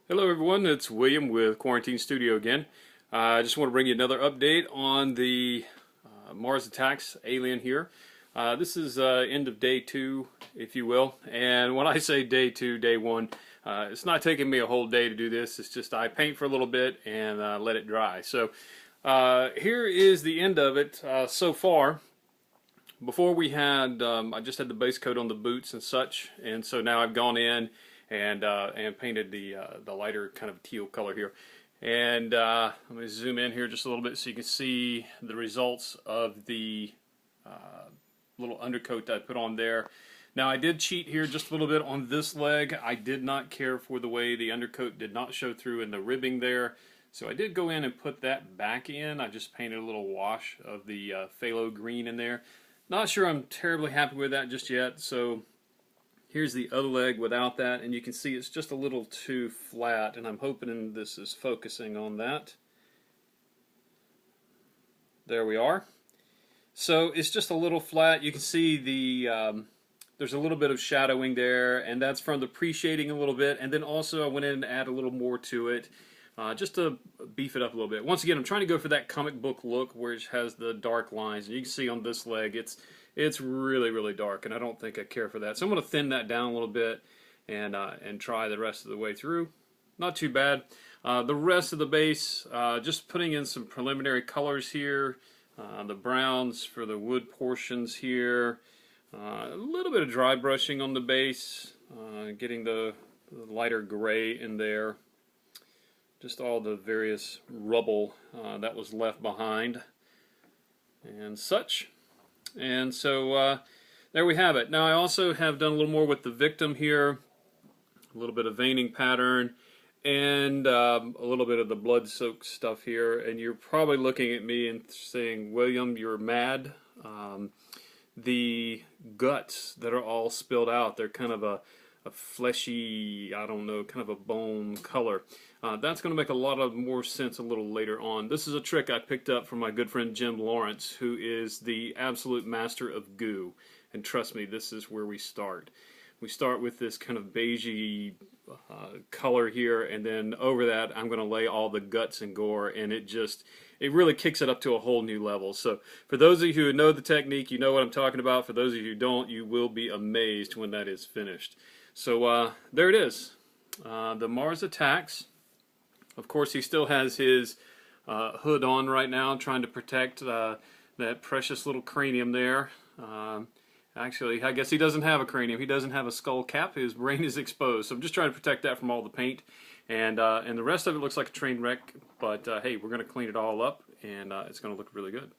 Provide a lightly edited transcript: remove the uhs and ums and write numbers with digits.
Hello everyone, it's William with Quarantine Studio again. I just want to bring you another update on the Mars Attacks alien here. This is end of day 2, if you will. And when I say day 2, day 1, it's not taking me a whole day to do this. It's just I paint for a little bit and let it dry. So here is the end of it so far. Before we had, I just had the base coat on the boots and such, and so now I've gone in and painted the lighter kind of teal color here. And let me zoom in here just a little bit so you can see the results of the little undercoat that I put on there. Now I did cheat here just a little bit on this leg. I did not care for the way the undercoat did not show through in the ribbing there. So I did go in and put that back in. I just painted a little wash of the phthalo green in there. Not sure I'm terribly happy with that just yet, so here's the other leg without that, and you can see it's just a little too flat, and I'm hoping this is focusing on that. There we are. So it's just a little flat. You can see there's a little bit of shadowing there, and that's from the pre-shading a little bit, and then also I went in and added a little more to it. Just to beef it up a little bit. Once again, I'm trying to go for that comic book look where it has the dark lines. And you can see on this leg, it's really, really dark, and I don't think I care for that. So I'm going to thin that down a little bit and try the rest of the way through. Not too bad. The rest of the base, just putting in some preliminary colors here. The browns for the wood portions here. A little bit of dry brushing on the base, getting the lighter gray in there. Just all the various rubble that was left behind and such. And so there we have it. Now I also have done a little more with the victim here, a little bit of veining pattern, and a little bit of the blood-soaked stuff here. And you're probably looking at me and saying, William, you're mad. The guts that are all spilled out, they're kind of a fleshy, I don't know, kind of a bone color. That's going to make a lot of more sense a little later on. This is a trick I picked up from my good friend Jim Lawrence, who is the absolute master of goo. And trust me, this is where we start. We start with this kind of beigey color here, and then over that I'm going to lay all the guts and gore, and it really kicks it up to a whole new level. So for those of you who know the technique, you know what I'm talking about. For those of you who don't, you will be amazed when that is finished. So there it is. The Mars Attacks. Of course, he still has his hood on right now, trying to protect that precious little cranium there. Actually, I guess he doesn't have a cranium. He doesn't have a skull cap. His brain is exposed. So I'm just trying to protect that from all the paint. And the rest of it looks like a train wreck. But hey, we're going to clean it all up, and it's going to look really good.